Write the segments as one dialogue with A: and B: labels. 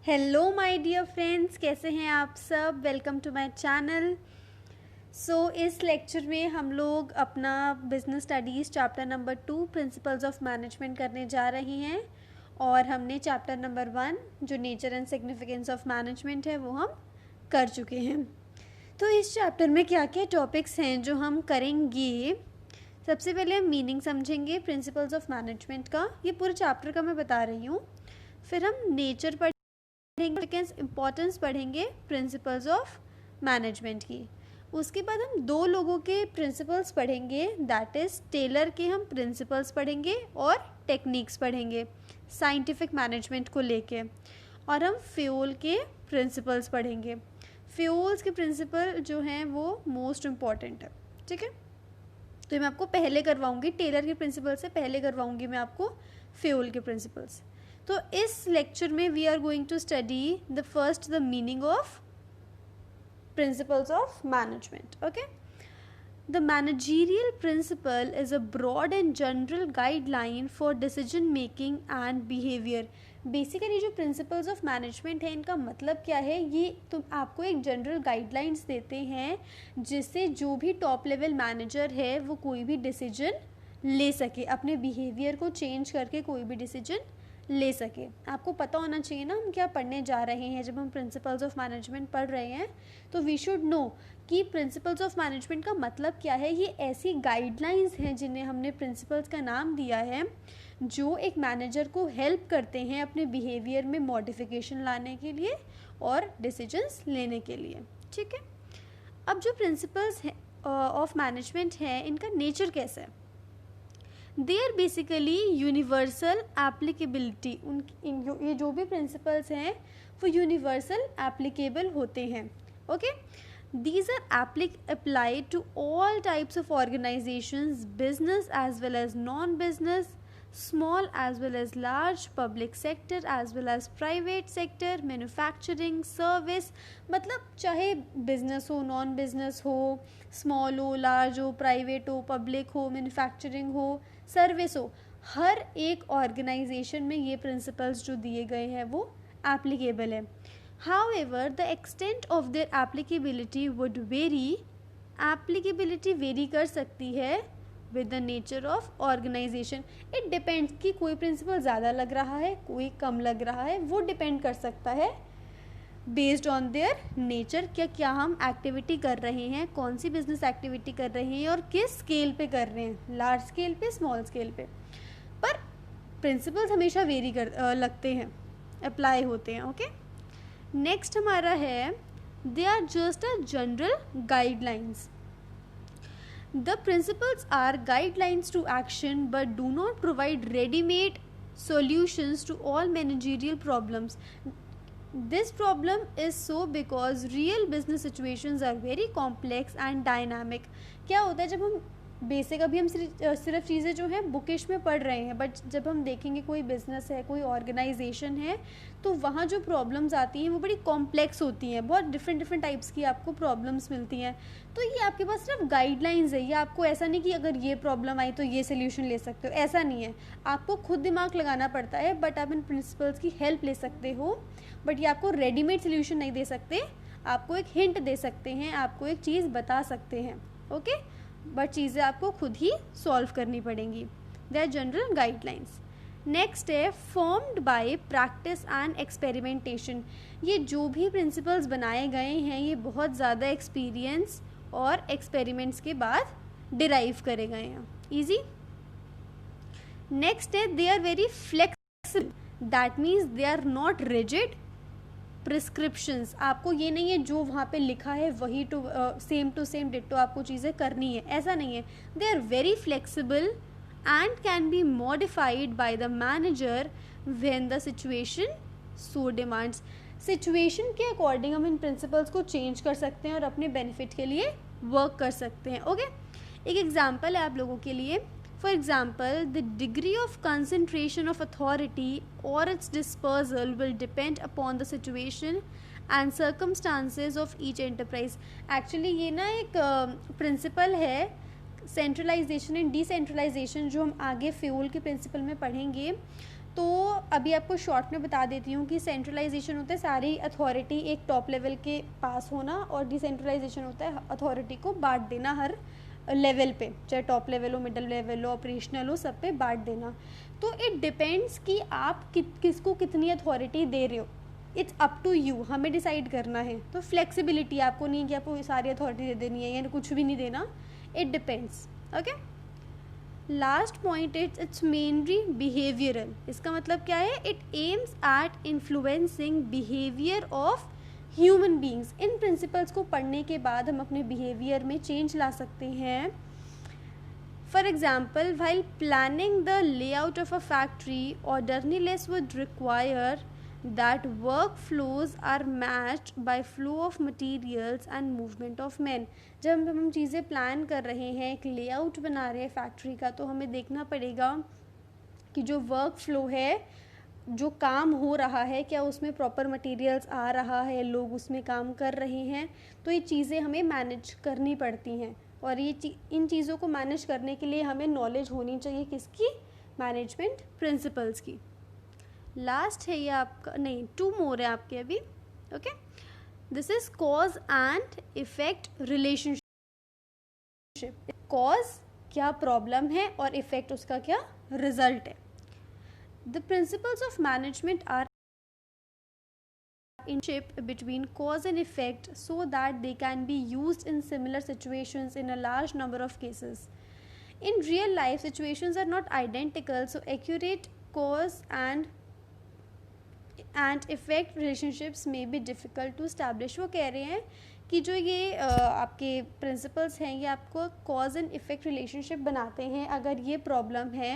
A: Hello my dear friends, कैसे हैं आप सब। Welcome to my channel. इस लेक्चर में हम लोग अपना business studies chapter number 2 principles of management करने जा रहे हैं और हमने चैप्टर नंबर 1 जो nature and significance of management है वो हम कर चुके हैं। तो इस चैप्टर में क्या क्या टॉपिक्स हैं जो हम करेंगे। सबसे पहले हम मीनिंग समझेंगे प्रिंसिपल्स ऑफ मैनेजमेंट का, ये पूरे चैप्टर का मैं बता रही हूँ। फिर हम नेचर पर इम्पोर्टेंस पढ़ेंगे प्रिंसिपल्स ऑफ मैनेजमेंट की। उसके बाद हम दो लोगों के प्रिंसिपल्स पढ़ेंगे, दैट इज़ टेलर के हम प्रिंसिपल्स पढ़ेंगे और टेक्निक्स पढ़ेंगे साइंटिफिक मैनेजमेंट को लेके। और हम फ्यूल के प्रिंसिपल्स पढ़ेंगे। फ्यूल्स के प्रिंसिपल जो हैं वो मोस्ट इम्पॉर्टेंट है, ठीक है। तो मैं आपको पहले करवाऊंगी, टेलर के प्रिंसिपल से पहले करवाऊंगी मैं आपको फ्यूल के प्रिंसिपल्स। तो इस लेक्चर में we are going to study the meaning of principles of management. Okay, the managerial principle is a broad and general guideline for decision making and behaviour. Basically जो principles of management है इनका मतलब क्या है, ये तुम आपको एक जनरल गाइडलाइंस देते हैं जिससे जो भी टॉप लेवल मैनेजर है वो कोई भी डिसीजन ले सके, अपने बिहेवियर को चेंज करके कोई भी डिसीजन ले सके। आपको पता होना चाहिए ना हम क्या पढ़ने जा रहे हैं। जब हम प्रिंसिपल्स ऑफ मैनेजमेंट पढ़ रहे हैं तो वी शुड नो कि प्रिंसिपल्स ऑफ मैनेजमेंट का मतलब क्या है। ये ऐसी गाइडलाइंस हैं जिन्हें हमने प्रिंसिपल्स का नाम दिया है, जो एक मैनेजर को हेल्प करते हैं अपने बिहेवियर में मॉडिफिकेशन लाने के लिए और डिसीजंस लेने के लिए, ठीक है। अब जो प्रिंसिपल्स ऑफ मैनेजमेंट है इनका नेचर कैसा है। They are basically universal applicability. ये जो भी प्रिंसिपल्स हैं वो यूनिवर्सल एप्लीकेबल होते हैं। Okay, these are applied to all types of organizations, business as well as non-business, small as well as large, public sector as well as private sector, manufacturing, service। मतलब चाहे business हो, non business हो, small हो, large हो, private हो, public हो, manufacturing हो, service हो, हर एक ऑर्गेनाइजेशन में ये प्रिंसिपल्स जो दिए गए हैं वो एप्लीकेबल है। However, the extent of their applicability would vary. Applicability vary कर सकती है with the nature of organization. It depends कि कोई प्रिंसिपल ज़्यादा लग रहा है, कोई कम लग रहा है, वो डिपेंड कर सकता है बेस्ड ऑन देयर नेचर। क्या हम एक्टिविटी कर रहे हैं, कौन सी बिजनेस एक्टिविटी कर रहे हैं और किस स्केल पे कर रहे हैं, लार्ज स्केल पे, स्मॉल स्केल पे। पर प्रिंसिपल्स हमेशा वेरी लगते हैं, अप्लाई होते हैं। ओके, नेक्स्ट हमारा है they are just a general guidelines. The principles are guidelines to action but do not provide readymade solutions to all managerial problems. This problem is so because real business situations are very complex and dynamic. क्या होता है जब हम basic अभी हम सिर्फ चीज़ें जो हैं बुकिश में पढ़ रहे हैं, बट जब हम देखेंगे कोई बिजनेस है, कोई ऑर्गेनाइजेशन है, तो वहाँ जो प्रॉब्लम्स आती हैं वो बड़ी कॉम्प्लेक्स होती हैं, बहुत डिफरेंट टाइप्स की आपको प्रॉब्लम्स मिलती हैं। तो ये आपके पास सिर्फ गाइडलाइंस है, ये आपको ऐसा नहीं कि अगर ये प्रॉब्लम आई तो ये सोल्यूशन ले सकते हो, ऐसा नहीं है। आपको खुद दिमाग लगाना पड़ता है, बट आप इन प्रिंसिपल्स की हेल्प ले सकते हो। बट ये आपको रेडीमेड सोल्यूशन नहीं दे सकते, आपको एक हिंट दे सकते हैं, आपको एक चीज़ बता सकते हैं। ओके, बट चीज़ें आपको खुद ही सॉल्व करनी पड़ेंगी। They are general guidelines. Next है formed by practice and experimentation. ये जो भी प्रिंसिपल्स बनाए गए हैं ये बहुत ज़्यादा एक्सपीरियंस और एक्सपेरिमेंट्स के बाद डिराइव करे गए हैं। ईजी। नेक्स्ट है they are very flexible, that means they are not rigid prescriptions. आपको ये नहीं है जो वहाँ पे लिखा है वही सेम टू सेम डिट्टो आपको चीज़ें करनी है, ऐसा नहीं है। They are very flexible and can be modified by the manager when the situation so demands. Situation के अकॉर्डिंग हम इन प्रिंसिपल्स को चेंज कर सकते हैं और अपने बेनिफिट के लिए वर्क कर सकते हैं। ओके, एक एग्जाम्पल है आप लोगों के लिए। For example, the degree of concentration of authority or its dispersal will depend upon the situation and circumstances of each enterprise. Actually ये ना एक principle है सेंट्रलाइजेशन एंड डिसेंट्रलाइजेशन, जो हम आगे फ्यूल के प्रिंसिपल में पढ़ेंगे। तो अभी आपको शॉर्ट में बता देती हूँ कि सेंट्रलाइजेशन होता है सारी अथॉरिटी एक टॉप लेवल के पास होना, और डिसेंट्रलाइजेशन होता है अथॉरिटी को बांट देना हर लेवल पे, चाहे टॉप लेवल हो, मिडिल लेवल हो, ऑपरेशनल हो, सब पे बांट देना। तो इट डिपेंड्स कि आप किसको कितनी अथॉरिटी दे रहे हो, इट्स अप टू यू, हमें डिसाइड करना है। तो फ्लेक्सिबिलिटी आपको नहीं कि आपको सारी अथॉरिटी दे देनी है या कुछ भी नहीं देना, it depends. Okay, last point it's mainly behavioural. इसका मतलब क्या है? It aims at influencing behaviour of human beings. In principles को पढ़ने के बाद हम अपने बिहेवियर में चेंज ला सकते हैं। For example, while planning the layout of a factory, orderliness would require that workflows are matched by flow of materials and movement of men। जब हम चीज़ें प्लान कर रहे हैं, एक लेआउट बना रहे हैं फैक्ट्री का, तो हमें देखना पड़ेगा कि जो वर्क फ्लो है, जो काम हो रहा है, क्या उसमें प्रॉपर मटेरियल्स आ रहा है, लोग उसमें काम कर रहे हैं। तो ये चीज़ें हमें मैनेज करनी पड़ती हैं, और ये इन चीज़ों को मैनेज करने के लिए हमें नॉलेज होनी चाहिए किसकी? मैनेजमेंट प्रिंसिपल्स की। लास्ट है ये आपका, नहीं 2 मोर है आपके अभी। Okay, this is cause and effect relationship. Cause क्या प्रॉब्लम है और इफेक्ट उसका क्या रिजल्ट है। The principles of management are in ship between cause and effect so that they can be used in similar situations in a large number of cases. In real life, situations are not identical, so accurate cause and effect relationships may be difficult to establish। वो कह रहे हैं कि जो ये आपके principles हैं, ये आपको कॉज एंड इफेक्ट रिलेशनशिप बनाते हैं। अगर ये प्रॉब्लम है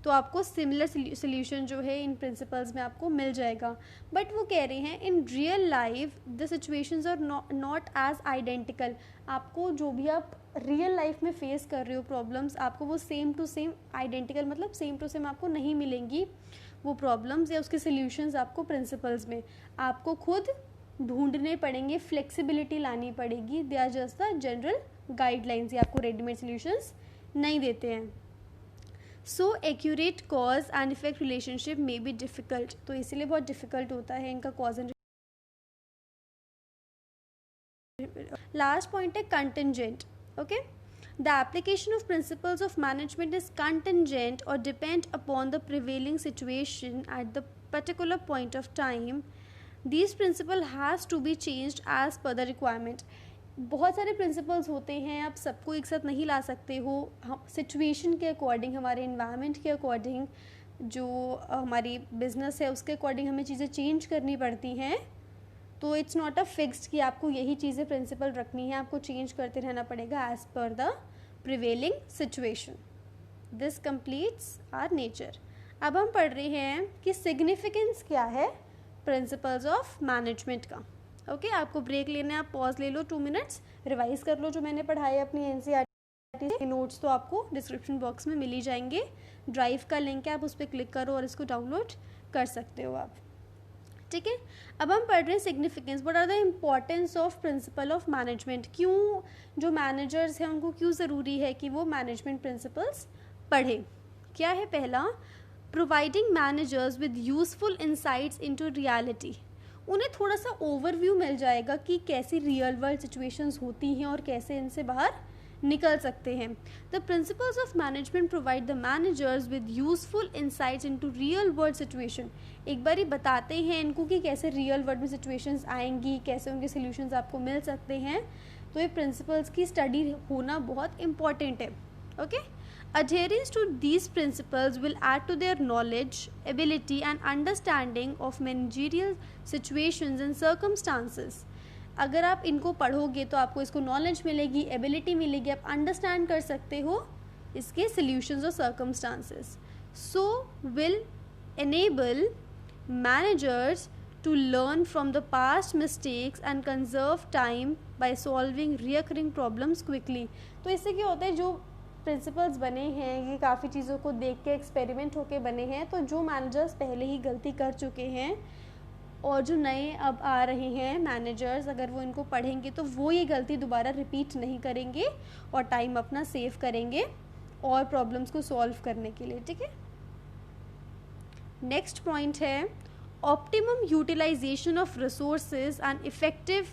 A: तो आपको सिमिलर सोल्यूशन जो है इन प्रिंसिपल्स में आपको मिल जाएगा। बट वो कह रहे हैं in real life the situations are not as identical. आपको जो भी आप रियल लाइफ में फेस कर रहे हो प्रॉब्लम्स, आपको वो सेम टू सेम आइडेंटिकल मतलब सेम टू सेम आपको नहीं मिलेंगी वो प्रॉब्लम्स या उसके सोल्यूशंस आपको प्रिंसिपल्स में। आपको खुद ढूंढने पड़ेंगे, फ्लेक्सिबिलिटी लानी पड़ेगी। They are just the general guidelines, ये आपको रेडीमेड सोल्यूशंस नहीं देते हैं। So accurate cause and effect relationship may be difficult. तो इसीलिए बहुत डिफ़िकल्ट होता है इनका कॉज एंड। लास्ट पॉइंट है contingent. Okay, the application of principles of management is contingent और depend upon the prevailing situation at the particular point of time. This principle has to be changed as per the requirement. बहुत सारे principles होते हैं, आप सबको एक साथ नहीं ला सकते हो। हम सिचुएशन के अकॉर्डिंग, हमारे इन्वायरमेंट के अकॉर्डिंग, जो हमारी बिजनेस है उसके अकॉर्डिंग हमें चीज़ें चेंज करनी पड़ती हैं। तो इट्स नॉट अ फिक्स्ड कि आपको यही चीज़ें प्रिंसिपल रखनी है, आपको चेंज करते रहना पड़ेगा as per the prevailing situation. This completes our nature. अब हम पढ़ रहे हैं कि सिग्निफिकेंस क्या है प्रिंसिपल्स ऑफ मैनेजमेंट का। ओके, आपको ब्रेक लेना है, आप पॉज ले लो 2 मिनट्स, रिवाइज कर लो जो मैंने पढ़ाया अपनी एनसीईआरटी के नोट्स, तो आपको डिस्क्रिप्शन बॉक्स में मिल ही जाएंगे। ड्राइव का लिंक है, आप उस पर क्लिक करो और इसको डाउनलोड कर सकते हो आप। ठीक है, अब हम पढ़ रहे हैं significance. What are the importance of principle of management. क्यों जो मैनेजर्स हैं उनको क्यों ज़रूरी है कि वो मैनेजमेंट प्रिंसिपल्स पढ़ें। क्या है पहला, providing managers with useful insights into reality. उन्हें थोड़ा सा ओवरव्यू मिल जाएगा कि कैसी रियल वर्ल्ड सिचुएशंस होती हैं और कैसे इनसे बाहर निकल सकते हैं। The principles of management provide the managers with useful insights into real world situation. एक बार ही बताते हैं इनको कि कैसे रियल वर्ल्ड में सिचुएशंस आएंगी, कैसे उनके सोल्यूशंस आपको मिल सकते हैं। तो ये प्रिंसिपल्स की स्टडी होना बहुत इम्पॉर्टेंट है। Okay, adherence to these principles will add to their knowledge, ability and understanding of managerial situations and circumstances। अगर आप इनको पढ़ोगे तो आपको इसको नॉलेज मिलेगी, एबिलिटी मिलेगी, आप अंडरस्टैंड कर सकते हो इसके सॉल्यूशंस और circumstances. So will enable managers to learn from the past mistakes and conserve time by solving recurring problems quickly। तो इससे क्या होता है, जो प्रिंसिपल्स बने हैं ये काफ़ी चीज़ों को देख के एक्सपेरिमेंट होके बने हैं। तो जो मैनेजर्स पहले ही गलती कर चुके हैं और जो नए अब आ रहे हैं मैनेजर्स, अगर वो इनको पढ़ेंगे तो वो ये गलती दोबारा रिपीट नहीं करेंगे और टाइम अपना सेव करेंगे और प्रॉब्लम्स को सॉल्व करने के लिए। ठीक है, नेक्स्ट पॉइंट है optimum utilisation of resources and effective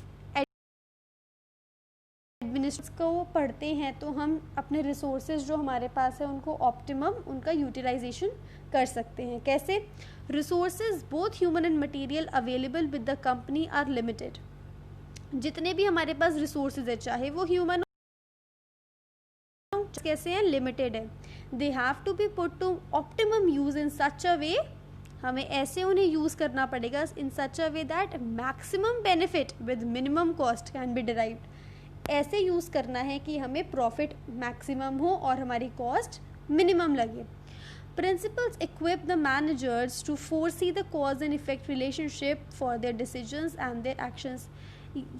A: administration को पढ़ते हैं तो हम अपने रिसोर्सेज जो हमारे पास है उनको ऑप्टिमम उनका यूटिलाइजेशन कर सकते हैं. कैसे? Resources both human and material available with the company are limited. जितने भी हमारे पास रिसोर्सेज है चाहे वो ह्यूमन कैसे हैं, लिमिटेड है. They have to be put to optimum use in such a way, हमें ऐसे उन्हें यूज करना पड़ेगा in such a way that maximum benefit with minimum cost can be derived. ऐसे यूज करना है कि हमें प्रॉफिट मैक्सिमम हो और हमारी कॉस्ट मिनिमम लगे. Principles equip the managers to foresee the cause and effect relationship for their decisions and their actions.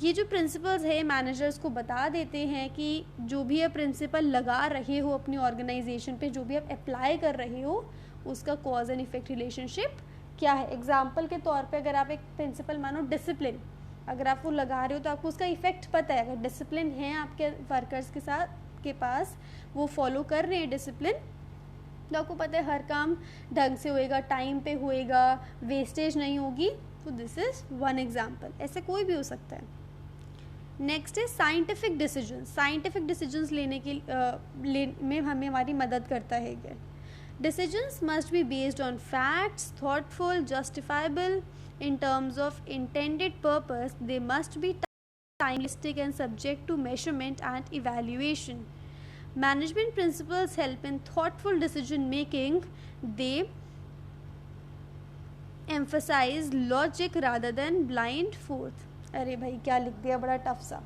A: ये जो प्रिंसिपल्स है मैनेजर्स को बता देते हैं कि जो भी आप प्रिंसिपल लगा रहे हो अपनी ऑर्गेनाइजेशन पे, जो भी आप अप्लाई कर रहे हो, उसका कॉज एंड इफेक्ट रिलेशनशिप क्या है. एग्जाम्पल के तौर पे अगर आप एक प्रिंसिपल मानो डिसिप्लिन, अगर आप वो लगा रहे हो तो आपको उसका इफेक्ट पता है. अगर डिसिप्लिन है आपके वर्कर्स के साथ के पास, वो फॉलो कर रहे हैं डिसिप्लिन, तो आपको पता है हर काम ढंग से होएगा, टाइम पे होएगा, वेस्टेज नहीं होगी. तो दिस इज वन एग्जाम्पल. ऐसे कोई भी हो सकता है. नेक्स्ट है साइंटिफिक डिसीजन. साइंटिफिक डिसीजंस लेने के में हमें हमारी मदद करता है. ये decisions must be based on facts, thoughtful, justifiable in terms of intended purpose. They must be timelistic and subject to measurement and evaluation. Management principles help in thoughtful decision making. They emphasize logic rather than blind faith. अरे भाई क्या लिख दिया, बड़ा tough सा.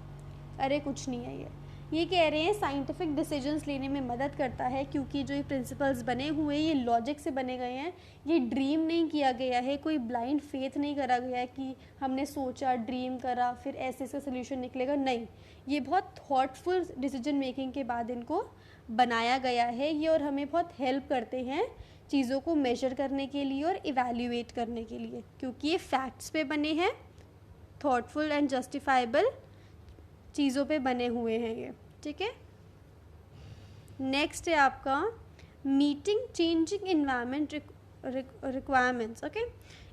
A: अरे कुछ नहीं है. ये कह रहे हैं साइंटिफिक डिसीजंस लेने में मदद करता है क्योंकि जो ये प्रिंसिपल्स बने हुए हैं ये लॉजिक से बने गए हैं. ये ड्रीम नहीं किया गया है, कोई ब्लाइंड फेथ नहीं करा गया है कि हमने सोचा, ड्रीम करा, फिर ऐसे से सोल्यूशन निकलेगा. नहीं, ये बहुत थॉटफुल डिसीजन मेकिंग के बाद इनको बनाया गया है ये, और हमें बहुत हेल्प करते हैं चीज़ों को मेजर करने के लिए और इवेल्यूएट करने के लिए, क्योंकि ये फैक्ट्स पे बने हैं, थॉटफुल एंड जस्टिफाइबल चीज़ों पे बने हुए हैं ये. ठीक है. नेक्स्ट है आपका meeting changing environment requirements. Okay,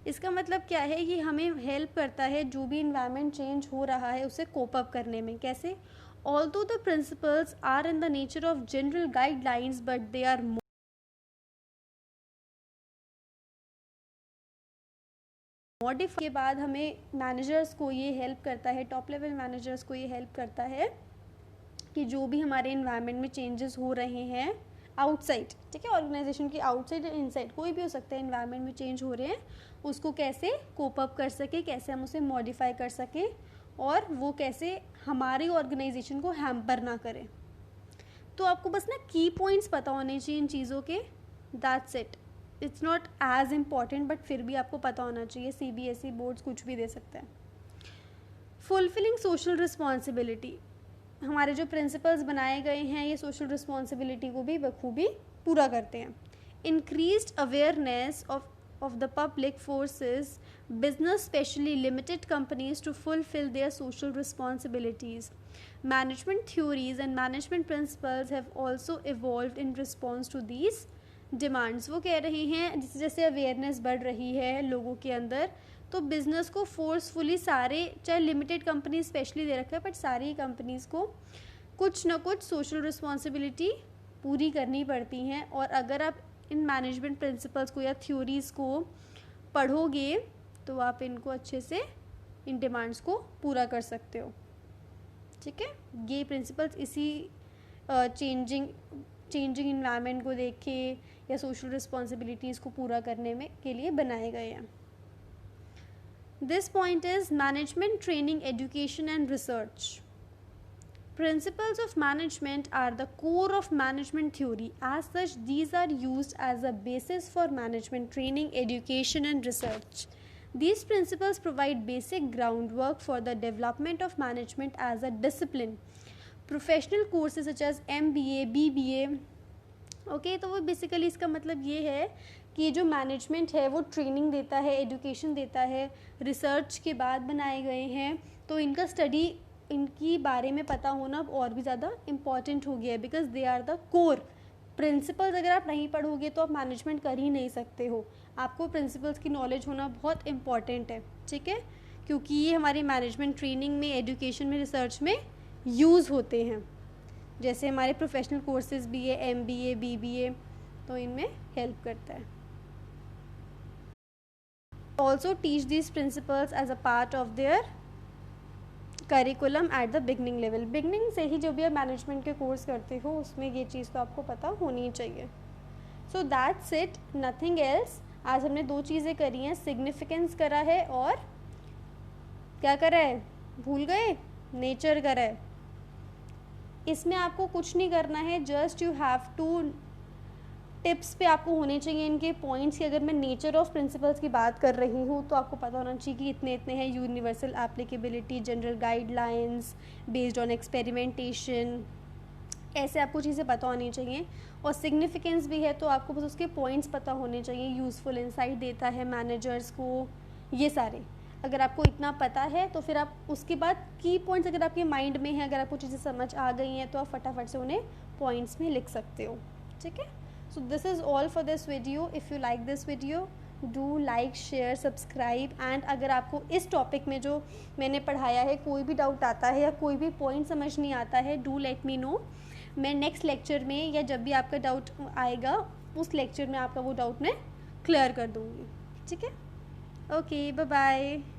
A: इसका मतलब क्या है, ये हमें हेल्प करता है जो भी इन्वायरमेंट चेंज हो रहा है उसे कोप अप करने में. कैसे? Although the principles are in the nature of general guidelines but they are modify के बाद हमें मैनेजर्स को ये हेल्प करता है, टॉप लेवल मैनेजर्स को ये हेल्प करता है कि जो भी हमारे इन्वायरमेंट में चेंजेस हो रहे हैं आउटसाइड, ठीक है, ऑर्गेनाइजेशन की आउटसाइड या इनसाइड कोई भी हो सकता है, इन्वायरमेंट में चेंज हो रहे हैं, उसको कैसे कोप अप कर सके, कैसे हम उसे मॉडिफाई कर सके और वो कैसे हमारी ऑर्गेनाइजेशन को हैम्पर ना करे. तो आपको बस ना की पॉइंट्स पता होने चाहिए इन चीज़ों के. That's it. It's not as important but फिर भी आपको पता होना चाहिए. CBSE बोर्ड्स कुछ भी दे सकता है. Fulfilling social responsibility. हमारे जो प्रिंसिपल्स बनाए गए हैं ये सोशल रिस्पॉन्सिबिलिटी को भी बखूबी पूरा करते हैं. Increased awareness of the public forces business, especially limited companies, to fulfill their social responsibilities. Management theories and management principles have also evolved in response to these demands. वो कह रहे हैं जैसे जैसे अवेयरनेस बढ़ रही है लोगों के अंदर, तो बिज़नेस को फोर्सफुली सारे, चाहे लिमिटेड कंपनी स्पेशली दे रखा है, बट सारी कंपनीज़ को कुछ ना कुछ सोशल रिस्पॉन्सिबिलिटी पूरी करनी पड़ती हैं. और अगर आप इन मैनेजमेंट प्रिंसिपल्स को या थ्योरीज़ को पढ़ोगे तो आप इनको अच्छे से, इन डिमांड्स को पूरा कर सकते हो. ठीक है. ये प्रिंसिपल्स इसी चेंजिंग इन्वायरमेंट को देख के या सोशल रिस्पॉन्सिबिलिटीज़ को पूरा करने में के लिए बनाए गए हैं. This point is management training, education and research. Principles of management are the core of management theory. As such, these are used as a basis for management training, education and research. These principles provide basic groundwork for the development of management as a discipline. Professional courses such as MBA, BBA, okay, तो वो basically इसका मतलब ये है कि जो management है वो ट्रेनिंग देता है, एजुकेशन देता है, रिसर्च के बाद बनाए गए हैं, तो इनका स्टडी, इनकी बारे में पता होना और भी ज़्यादा इम्पॉर्टेंट हो गया है, because they are the core principles अगर आप नहीं पढ़ोगे तो आप मैनेजमेंट कर ही नहीं सकते हो। आपको प्रिंसिपल्स की नॉलेज होना बहुत इम्पॉर्टेंट है, ठीक है, क्योंकि ये हमारी मैनेजमेंट ट्रेनिंग में, एजुकेशन में, रिसर्च में यूज़ होते हैं। जैसे हमारे प्रोफेशनल कोर्सेज भी है, MBA, BBA, तो इनमें हेल्प करता है। Also teach this principles as a part of their curriculum at the beginning level. Beginning से ही जो भी आप मैनेजमेंट के कोर्स करते हो उसमें ये चीज़ तो आपको पता होनी चाहिए। So that's it, nothing else. आज हमने 2 चीज़ें करी हैं, सिग्निफिकेंस करा है और क्या करा है, भूल गए, नेचर करा है। इसमें आपको कुछ नहीं करना है, just you have to, tips पे आपको होने चाहिए इनके पॉइंट्स कि अगर मैं नेचर ऑफ प्रिंसिपल्स की बात कर रही हूँ तो आपको पता होना चाहिए कि इतने इतने हैं, universal applicability, general guidelines, based on experimentation, ऐसे आपको चीज़ें पता होनी चाहिए। और सिग्निफिकेंस भी है तो आपको बस उसके पॉइंट्स पता होने चाहिए, यूज़फुल इंसाइट देता है मैनेजर्स को, ये सारे अगर आपको इतना पता है तो फिर आप उसके बाद की पॉइंट्स अगर आपके माइंड में है, अगर आपको चीज़ें समझ आ गई हैं तो आप फटाफट से उन्हें पॉइंट्स में लिख सकते हो, ठीक है। So this is all for this video. If you like this video, do like, share, subscribe, and अगर आपको इस टॉपिक में जो मैंने पढ़ाया है कोई भी डाउट आता है या कोई भी पॉइंट समझ नहीं आता है, do let me know. मैं नेक्स्ट लेक्चर में या जब भी आपका डाउट आएगा उस लेक्चर में आपका वो डाउट मैं क्लियर कर दूँगी, ठीक है। Okay, bye bye.